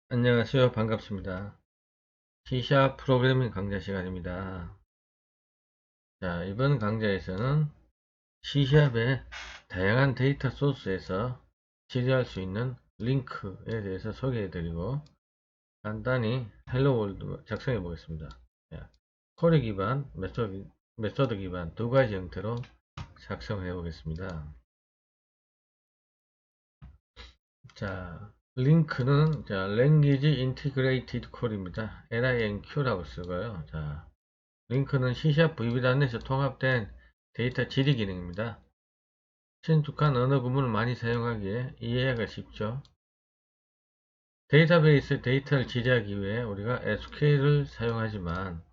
안녕하세요. 반갑습니다. C# 프로그래밍 강좌 시간입니다. 자, 이번 강좌에서는 C샵의 다양한 데이터 소스에서 처리할 수 있는 링크에 대해서 소개해드리고 간단히 헬로 월드 작성해 보겠습니다. 자, 쿼리 기반, 메소드 기반 두 가지 형태로 작성해 보겠습니다. 자, 링크는 Language Integrated Query입니다. LINQ라고 쓰고요. 자, 링크는 C# VB.NET에서 통합된 데이터 처리 기능입니다. 친숙한 언어 구문을 많이 사용하기에 이해가 쉽죠. 데이터베이스 데이터를 처리하기 위해 우리가 SQL을 사용하지만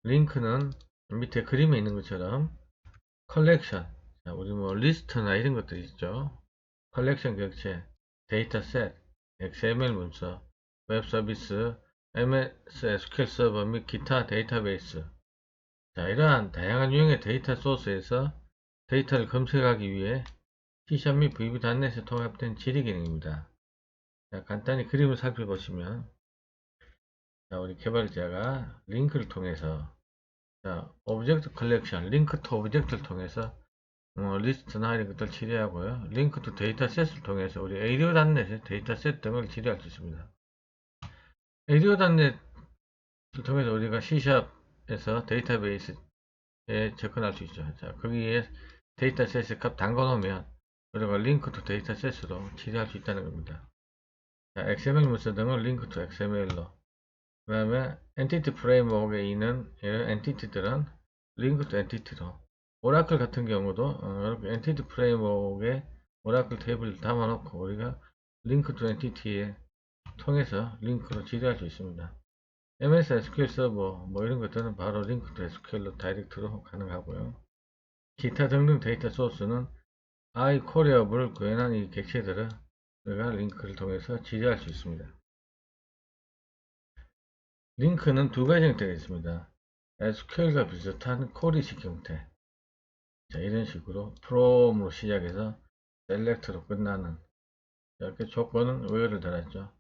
링크는 밑에 그림에 있는 것처럼 컬렉션, 우리 뭐 리스트나 이런 것들이 있죠. 컬렉션 객체, 데이터셋, XML 문서, 웹 서비스, MS SQL 서버 및 기타 데이터베이스. 자, 이러한 다양한 유형의 데이터 소스에서 데이터를 검색하기 위해 C# 및 VB.NET에 통합된 처리 기능입니다. 자, 간단히 그림을 살펴보시면 자, 우리 개발자가 링크를 통해서 오브젝트 컬렉션, 링크 투 오브젝트를 통해서 리스트나 이런 것들 처리하고요. 링크 투 데이터셋을 통해서 우리 ADO.NET의 데이터셋 등을 처리할 수 있습니다. ADO.NET을 통해서 우리가 C샵에서 데이터베이스에 접근할 수 있죠. 자, 거기에 데이터셋에 값 담궈놓으면 우리가 링크 투 데이터셋으로 처리할 수 있다는 겁니다. 자, XML 문서 등을 링크 투 XML로, 그 다음에 엔티티 프레임워크에 있는 이런 엔티티들은 링크 투 엔티티로, 오라클 같은 경우도 이렇게 엔티티 프레임워크에 오라클 테이블을 담아놓고 우리가 링크 투 엔티티에 통해서 링크로 처리할 수 있습니다. MS SQL 서버 뭐 이런 것들은 바로 링크 투 SQL로 다이렉트로 가능하고요. 기타 등등 데이터 소스는 iQueryable 구현한 이 객체들을 우리가 링크를 통해서 처리할 수 있습니다. 링크는 두 가지 형태가 있습니다. SQL과 비슷한 쿼리식 형태. 자, 이런 식으로 from으로 시작해서 select로 끝나는 이렇게 조건은 where를 달았죠.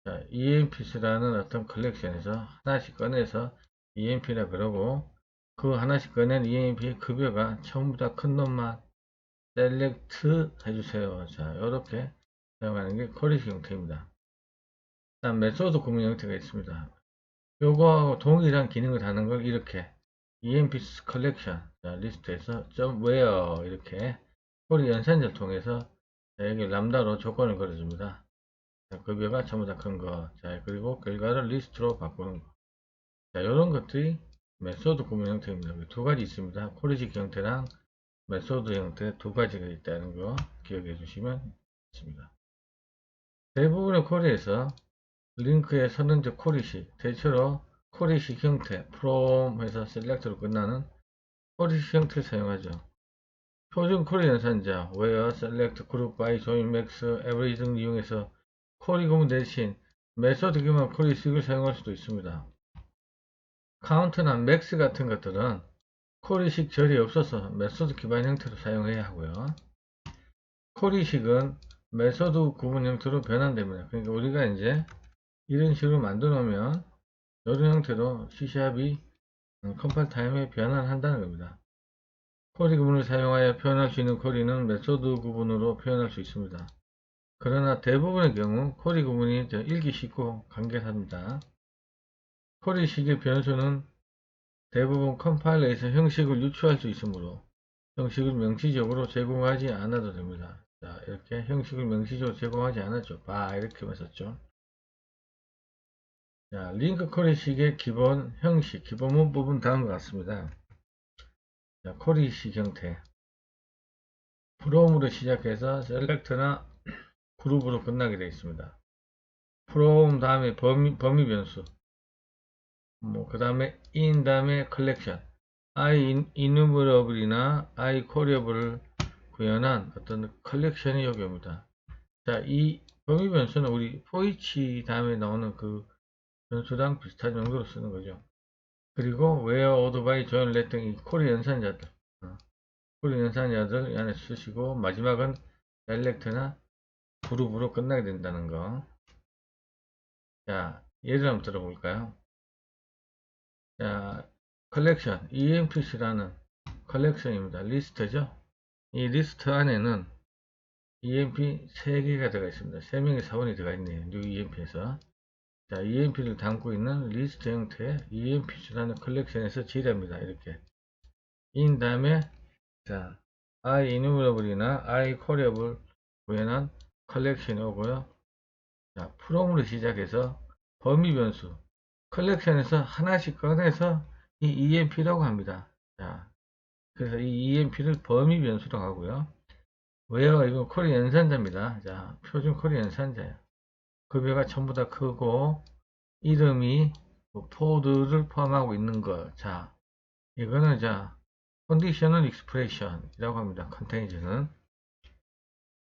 자, EMPs라는 어떤 컬렉션에서 하나씩 꺼내서 EMP라 그러고 그 하나씩 꺼낸 EMP의 급여가 전부 다 큰 놈만 select 해주세요. 자, 이렇게 사용하는 게 쿼리식 형태입니다. 다음 메소드 구문 형태가 있습니다. 요거하고 동일한 기능을 하는 걸 이렇게 EMP 컬렉션 리스트에서 .where 이렇게 쿼리 연산자를 통해서 여기 람다로 조건을 걸어줍니다. 자, 급여가 전부 다 큰 거. 자, 그리고 결과를 리스트로 바꾸는 거. 자, 이런 것들이 메소드 구문 형태입니다. 두 가지 있습니다. 쿼리식 형태랑 메소드 형태 두 가지가 있다는 거 기억해 주시면 좋습니다. 대부분의 쿼리에서 링크의 선언적 쿼리식, 대체로 쿼리식 형태, from 해서 select로 끝나는 쿼리식 형태를 사용하죠. 표준 쿼리 연산자, where, select, group by, join, max, average 등 이용해서 쿼리 구문 대신 메소드 기반 쿼리식을 사용할 수도 있습니다. count나 max 같은 것들은 쿼리식 절이 없어서 메소드 기반 형태로 사용해야 하고요. 쿼리식은 메소드 구문 형태로 변환됩니다. 그러니까 우리가 이제 이런 식으로 만들어 놓으면 이런 형태로 C샵이 컴파일 타임에 변환한다는 겁니다. 쿼리 구문을 사용하여 표현할 수 있는 쿼리는 메소드 구문으로 표현할 수 있습니다. 그러나 대부분의 경우 쿼리 구문이 읽기 쉽고 간결합니다. 쿼리식의 변수는 대부분 컴파일러에서 형식을 유추할 수 있으므로 형식을 명시적으로 제공하지 않아도 됩니다. 자, 이렇게 형식을 명시적으로 제공하지 않았죠. 이렇게만 썼죠. 자, 링크 쿼리식의 기본 형식, 기본 문법은 다음과 같습니다. 자, 쿼리식 형태. from으로 시작해서 select나 그룹으로 끝나게 되어 있습니다. from 다음에 범위 변수, 그 다음에 in 다음에 collection, iEnumerable이나 iQueryable을 구현한 어떤 컬렉션이 여기 옵니다. 자, 이 범위 변수는 우리 for each 다음에 나오는 그 변수랑 비슷한 정도로 쓰는 거죠. 그리고 where, order by, join, let 등이 쿼리 연산자들, 쿼리 연산자들 안에 쓰시고 마지막은 select나 그룹으로 끝나게 된다는 거. 자, 예를 한번 들어볼까요? 자, 컬렉션, EMPC라는 컬렉션입니다. 리스트죠? 이 리스트 안에는 EMP 3개가 들어가 있습니다. 3명의 사원이 들어가 있네요. new EMP에서. 자, EMP를 담고 있는 리스트 형태의 EMPC라는 컬렉션에서 지뢰합니다. 이렇게. 인 다음에, 자, I enumerable이나 I callable 구현한 컬렉션이 오고요. 자, from으로 시작해서 범위 변수. 컬렉션에서 하나씩 꺼내서 이 EMP라고 합니다. 자, 그래서 이 EMP를 범위 변수라고 하고요. where 이건 쿼리 연산자입니다. 자, 표준 쿼리 연산자예요. 급여가 전부 다 크고 이름이 포드를 포함하고 있는 것. 자, 이거는 자 컨디셔널 익스프레션이라고 합니다. 컨테이저는.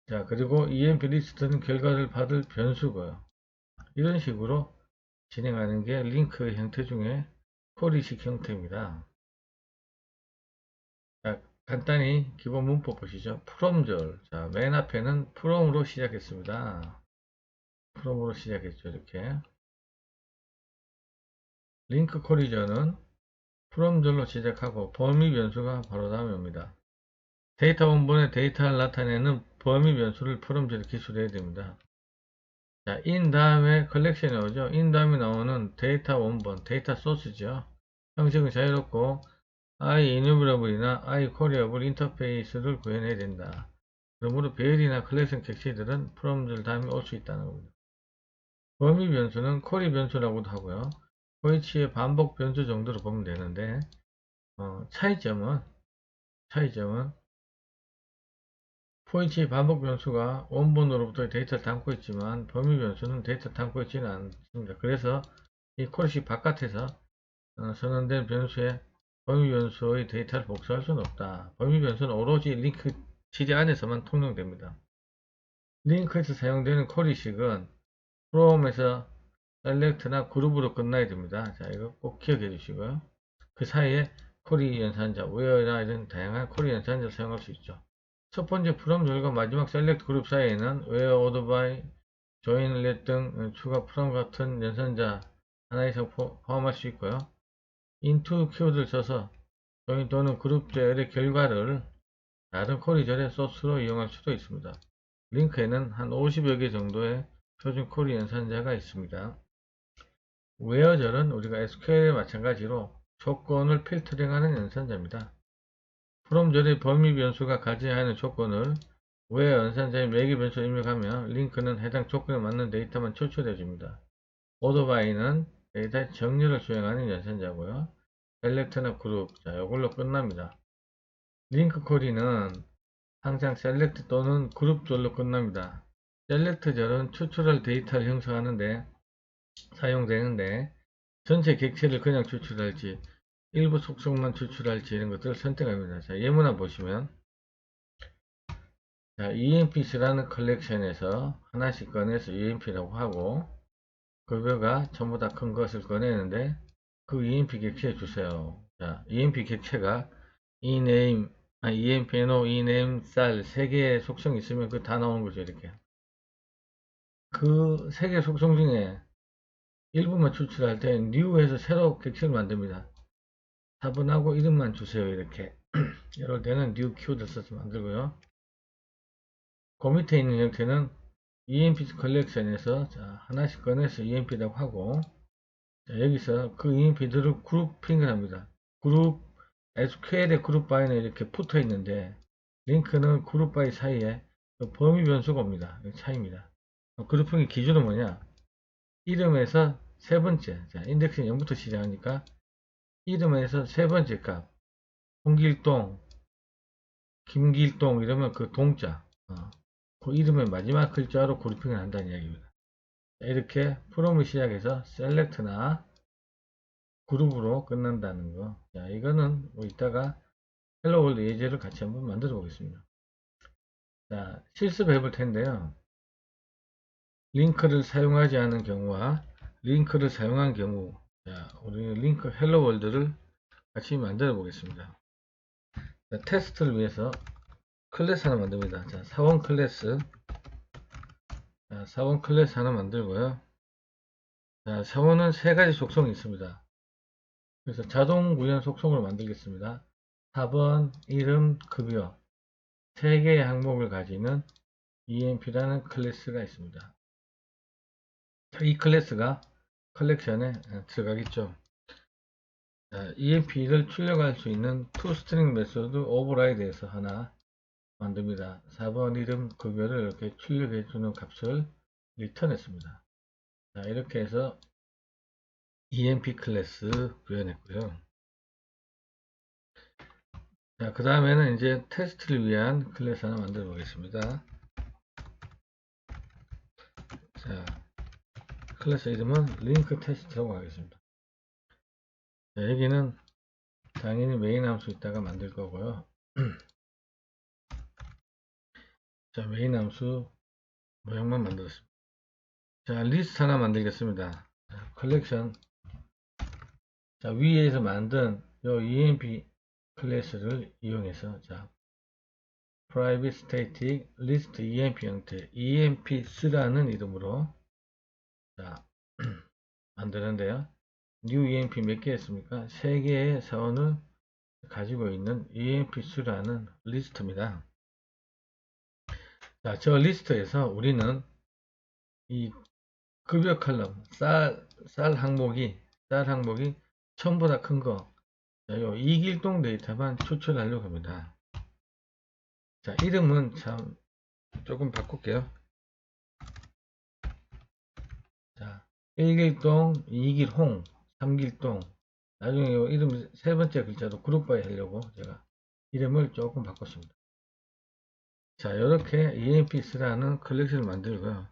자, 그리고 EMP 리스트는 결과를 받을 변수고요. 이런 식으로 진행하는 게 링크 형태 중에 쿼리식 형태입니다. 자, 간단히 기본 문법 보시죠. from절. 자, 맨 앞에는 from으로 시작했습니다. from으로 시작했죠. 이렇게. 링크 쿼리절은 from절로 시작하고 범위 변수가 바로 다음에 옵니다. 데이터 원본에 데이터를 나타내는 범위 변수를 from절에 기술해야 됩니다. 자, in 다음에 컬렉션이 오죠. in 다음에 나오는 데이터 원본, 데이터 소스죠. 형식은 자유롭고 I enumerable이나 I callable 인터페이스를 구현해야 된다. 그러므로 배열이나 컬렉션 객체들은 from절 다음에 올 수 있다는 겁니다. 범위 변수는 쿼리 변수라고도 하고요. 포이치의 반복 변수 정도로 보면 되는데 차이점은 포이치 반복 변수가 원본으로부터 데이터를 담고 있지만 범위 변수는 데이터를 담고 있지는 않습니다. 그래서 이 쿼리식 바깥에서 선언된 변수의 범위 변수의 데이터를 복사할 수는 없다. 범위 변수는 오로지 링크 지뢰 안에서만 통용됩니다. 링크에서 사용되는 쿼리식은 from에서 select나 그룹으로 끝나야 됩니다. 자, 이거 꼭 기억해 주시고요. 그 사이에 쿼리 연산자, where나 이런 다양한 쿼리 연산자를 사용할 수 있죠. 첫 번째 from 절과 마지막 select 그룹 사이에는 where, order by, join, let 등 추가 from 같은 연산자 하나 이상 포함할 수 있고요. into 키워드를 써서 join 또는 그룹 제어의 결과를 다른 쿼리절의 소스로 이용할 수도 있습니다. 링크에는 한 50여 개 정도의 표준 쿼리 연산자가 있습니다. where절은 우리가 SQL에 마찬가지로 조건을 필터링하는 연산자입니다. from절의 범위 변수가 가져야 하는 조건을 where 연산자의 매개 변수로 입력하면 링크는 해당 조건에 맞는 데이터만 추출해 줍니다. order by는 데이터의 정렬을 수행하는 연산자고요. select나 그룹, 자, 이걸로 끝납니다. 링크 쿼리는 항상 select 또는 그룹절로 끝납니다. select절은 추출할 데이터를 형성하는데 사용되는데 전체 객체를 그냥 추출할지 일부 속성만 추출할지 이런 것들을 선택합니다. 자, 예문을 보시면 자, EMPC라는 컬렉션에서 하나씩 꺼내서 EMP라고 하고 급여가 전부 다 큰 것을 꺼내는데 그 EMP 객체에 주세요. 자, EMP 객체가 ename, EMPNO, ename, 쌀 3개의 속성이 있으면 그 다 나오는 거죠. 이렇게 그 3개 속성 중에 일부만 추출할 때 new에서 새로 객체를 만듭니다. 화분하고 이름만 주세요. 이렇게 이럴 때는 new 키워드 써서 만들고요. 그 밑에 있는 형태는 EMP 컬렉션에서 하나씩 꺼내서 EMP라고 하고 자, 여기서 그 EMP들을 그룹핑을 합니다. 그룹 SQL의 그룹 바이는 이렇게 붙어 있는데 링크는 그룹 바이 사이에 범위 변수가 옵니다. 차이입니다. 그룹핑의 기준은 뭐냐? 이름에서 세 번째, 자, 인덱스는 0부터 시작하니까 이름에서 세 번째 값, 홍길동, 김길동 이러면 그 동자, 그 이름의 마지막 글자로 그룹핑을 한다는 이야기입니다. 이렇게 프롬을 시작해서 셀렉트나 그룹으로 끝난다는 거. 자, 이거는 뭐 이따가 헬로 월드 예제를 같이 한번 만들어 보겠습니다. 자, 실습해 볼 텐데요. 링크를 사용하지 않은 경우와 링크를 사용한 경우, 자, 우리는 링크 헬로 월드를 같이 만들어 보겠습니다. 자, 테스트를 위해서 클래스 하나 만듭니다. 자, 사원 클래스. 자, 사원 클래스 하나 만들고요. 자, 사원은 세 가지 속성이 있습니다. 그래서 자동 구현 속성으로 만들겠습니다. 4번 이름, 급여 세 개의 항목을 가지는 EMP라는 클래스가 있습니다. 이 클래스가 컬렉션에 들어가겠죠. EMP를 출력할 수 있는 toString 메소드 override에서 하나 만듭니다. 4번 이름, 급여를 이렇게 출력해주는 값을 리턴했습니다. 자, 이렇게 해서 EMP 클래스 구현했고요. 자, 그 다음에는 이제 테스트를 위한 클래스 하나 만들어 보겠습니다. 자, 클래스 이름은 링크 테스트라고 하겠습니다. 자, 여기는 당연히 메인 함수 있다가 만들 거고요. 자, 메인 함수 모양만 만들었습니다. 자, 리스트 하나 만들겠습니다. 자, 컬렉션. 자, 위에서 만든 요 EMP 클래스를 이용해서 자, private static list EMP 형태 EMP3라는 이름으로 자, 만드는데요. new EMP 몇 개 했습니까? 3개의 사원을 가지고 있는 EMP3라는 리스트입니다. 자, 저 리스트에서 우리는 이 급여 컬럼, 쌀 항목이 처음보다 큰 거, 요 이길동 데이터만 추출하려고 합니다. 자, 이름은 참 조금 바꿀게요. 자, 1길동, 2길홍, 3길동. 나중에 요 이름 세 번째 글자도 그룹바이 하려고 제가 이름을 조금 바꿨습니다. 자, 이렇게 EMP3라는 컬렉션을 만들고요.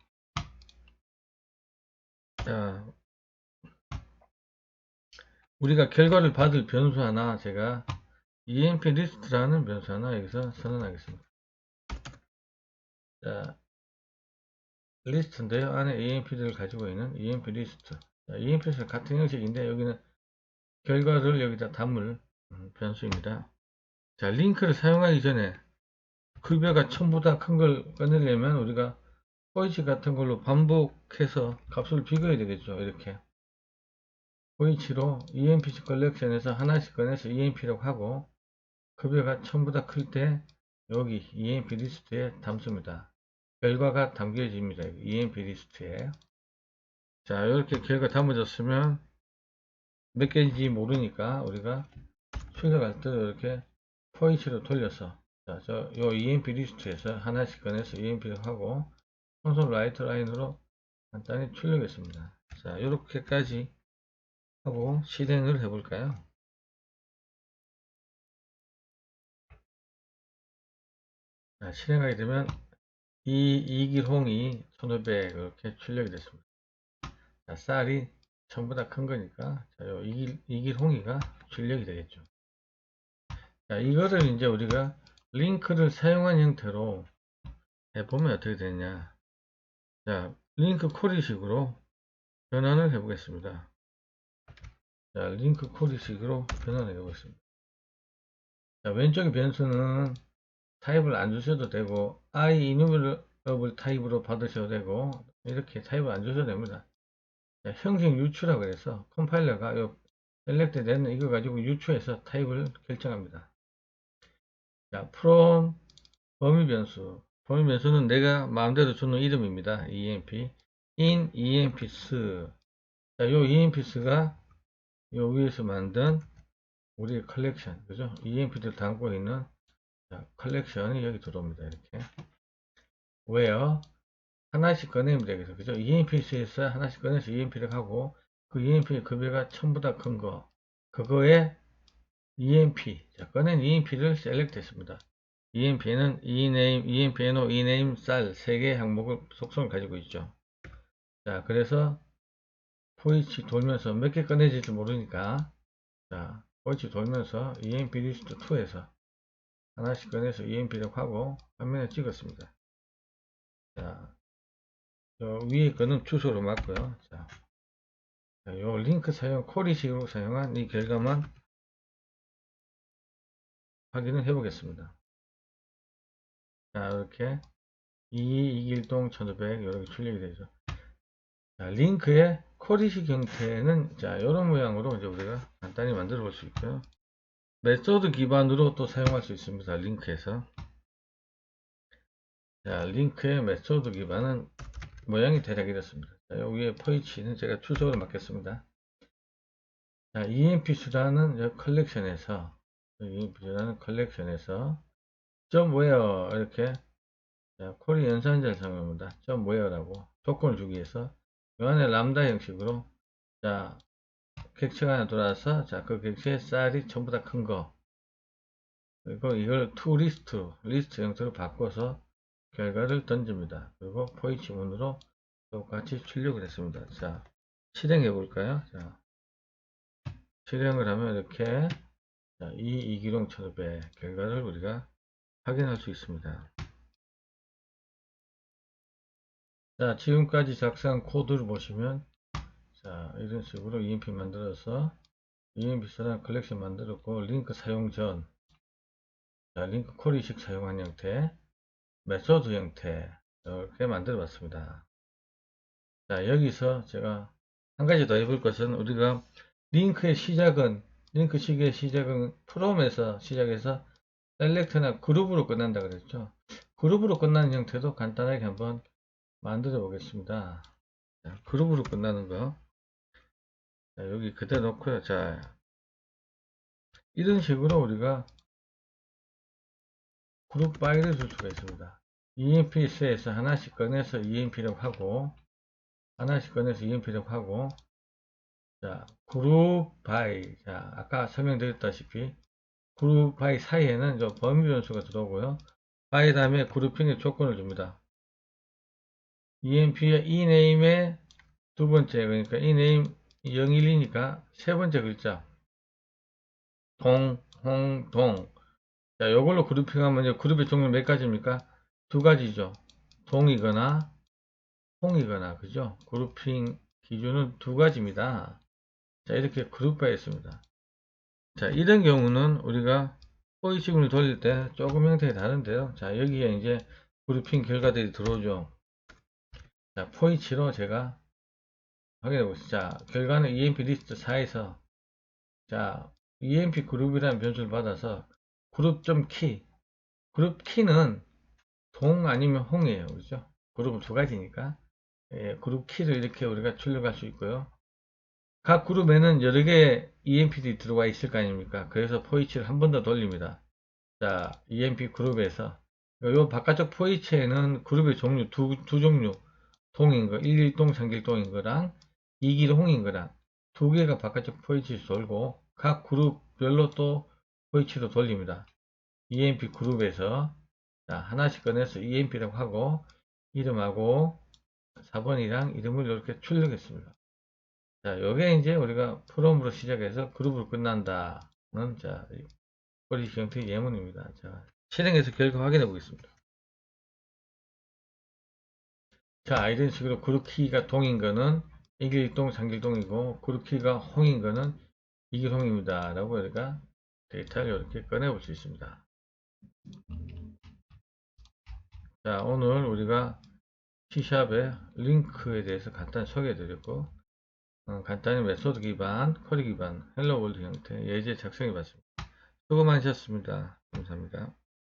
자, 우리가 결과를 받을 변수 하나 제가 EMP 리스트라는 변수 하나 여기서 선언하겠습니다. 자, 리스트인데요. 안에 EMP들을 가지고 있는 EMP 리스트. 자, EMP는 같은 형식인데 여기는 결과를 여기다 담을 변수입니다. 자, 링크를 사용하기 전에 급여가 전부다 큰 걸 꺼내려면 우리가 포이치 같은 걸로 반복해서 값을 비교해야 되겠죠. 이렇게 포이치로 EMP 컬렉션에서 하나씩 꺼내서 EMP라고 하고 급여가 전부다 클 때 여기 EMP 리스트에 담습니다. 결과가 담겨집니다. EMP 리스트에. 자, 이렇게 결과 담아졌으면 몇 개인지 모르니까 우리가 출력할 때 이렇게 포인트로 돌려서 자, 요 EMP 리스트에서 하나씩 꺼내서 EMP를 하고 콘솔 라이트 라인으로 간단히 출력했습니다. 자, 이렇게까지 하고 실행을 해볼까요? 자, 실행하게 되면 이 이길홍이 1500 이렇게 출력이 됐습니다. 자, 쌀이 전부 다 큰 거니까 자, 요 이길홍이가 출력이 되겠죠. 자, 이거를 이제 우리가 링크를 사용한 형태로 해보면 어떻게 되냐. 자, 링크 쿼리식으로 변환을 해보겠습니다. 자, 링크 쿼리식으로 변환해 보겠습니다. 자, 왼쪽의 변수는 타입을 안 주셔도 되고, iEnumerable 타입으로 받으셔도 되고, 이렇게 타입을 안 주셔도 됩니다. 자, 형식 유추라고 해서 컴파일러가 요 셀렉트 된 이거 가지고 유추해서 타입을 결정합니다. 자, from 범위 변수. 범위 변수는 내가 마음대로 주는 이름입니다. EMP. in EMPs. 자, 요 EMPs가 요 위에서 만든 우리 컬렉션, 그죠? EMP를 담고 있는 자, 컬렉션이 여기 들어옵니다. 이렇게. where 하나씩 꺼내면 되겠죠. 그죠? EMPs에서 하나씩 꺼내서 EMP를 하고 그 EMP 급여가 전부 다 큰 거. 그거에 EMP. 자, 꺼낸 EMP를 셀렉트 했습니다. EMP는 ename, EMPNO, ename, 쌀 3개의 항목을 속성을 가지고 있죠. 자, 그래서 포이치 돌면서 몇 개 꺼내질지 모르니까 자, 포이치 돌면서 EMP 리스트 2에서 하나씩 꺼내서 EMP를 하고 화면에 찍었습니다. 자, 위에 거는 주소로 맞고요. 자, 요 링크 사용, 쿼리식으로 사용한 이 결과만 확인을 해 보겠습니다. 자, 이렇게 2221동 1500 이렇게 출력이 되죠. 자, 링크에 쿼리식 형태는 자, 이런 모양으로 이제 우리가 간단히 만들어 볼 수 있고요. 메소드 기반으로 또 사용할 수 있습니다. 링크에서. 자, 링크의 메소드 기반은 모양이 대략 이렇습니다. 자, 여기에 포이치는 제가 추적으로 맡겼습니다. 자, EMP 수단은 컬렉션에서, EMP 수단은 컬렉션에서, 점 웨어, 이렇게, 자, 쿼리 연산자를 사용합니다. 점 웨어라고 조건을 주기 위해서, 이 안에 람다 형식으로, 자, 객체가 하나 돌아와서, 자, 그 객체의 쌀이 전부 다 큰 거, 그리고 이걸 to 리스트 형태로 바꿔서 결과를 던집니다. 그리고 포이치 문으로 똑같이 출력을 했습니다. 자, 실행해 볼까요? 자, 실행을 하면 이렇게 자, 이 이기룡 철배 결과를 우리가 확인할 수 있습니다. 자, 지금까지 작성한 코드를 보시면 자, 이런 식으로 EMP 만들어서 EMP 사람 컬렉션 만들었고 링크 사용 전 자, 링크 쿼리식 사용한 형태 메소드 형태 이렇게 만들어 봤습니다. 자, 여기서 제가 한 가지 더 해볼 것은 우리가 링크의 시작은 링크식의 시작은 프롬에서 시작해서 셀렉트나 그룹으로 끝난다 그랬죠. 그룹으로 끝나는 형태도 간단하게 한번 만들어 보겠습니다. 자, 그룹으로 끝나는 거 자, 여기 그대로 놓고요. 자, 이런 식으로 우리가 그룹 파일을 줄 수가 있습니다. EMP3에서 하나씩 꺼내서 EMP라고 하고 하나씩 꺼내서 EMP라고 하고 자, 그룹 바이 자, 아까 설명드렸다시피 그룹 바이 사이에는 저 범위 변수가 들어오고요. 바이 다음에 그룹핑의 조건을 줍니다. EMP의 eName의 두 번째 그러니까 eName 012니까 세 번째 글자 동 자, 요걸로 그룹핑하면 이제 그룹의 종류 몇 가지입니까? 두 가지죠. 동이거나 홍이거나 그죠? 그룹핑 기준은 두 가지입니다. 자, 이렇게 그룹화해 있습니다. 자, 이런 경우는 우리가 포이식을 돌릴 때 조금 형태가 다른데요. 자, 여기에 이제 그룹핑 결과들이 들어오죠. 자, 포이치로 제가 확인해 보겠습니다. 자, 결과는 EMP 리스트 4에서 자, EMP 그룹이라는 변수를 받아서 그룹.키 그룹 키는 동 아니면 홍이에요. 그죠? 그룹은 두 가지니까 예, 그룹 키를 이렇게 우리가 출력할 수 있고요. 각 그룹에는 여러 개의 EMP들이 들어와 있을 거 아닙니까? 그래서 포이치를 한 번 더 돌립니다. 자, EMP 그룹에서 요 바깥쪽 포이치에는 그룹의 종류 두 종류 동인 거 1일동 3일동인 거랑 2기홍인 거랑 두 개가 바깥쪽 포이치를 돌고 각 그룹별로 또 포이치로 돌립니다. EMP 그룹에서 자, 하나씩 꺼내서 EMP라고 하고 이름하고 4번이랑 이름을 이렇게 출력했습니다. 자, 요게 이제 우리가 프롬으로 시작해서 그룹으로 끝난다는 자, 쿼리식 형태의 예문입니다. 자, 실행해서 결과 확인해 보겠습니다. 자, 이런 식으로 그룹 키가 동인 거는 이길동, 장길동이고 그룹 키가 홍인 거는 이길홍입니다. 라고 우리가 데이터를 이렇게 꺼내 볼 수 있습니다. 자, 오늘 우리가 C샵의 링크에 대해서 간단히 소개해 드렸고 간단히 메소드 기반, 쿼리 기반, 헬로 월드 형태 예제 작성해 봤습니다. 수고 많으셨습니다. 감사합니다.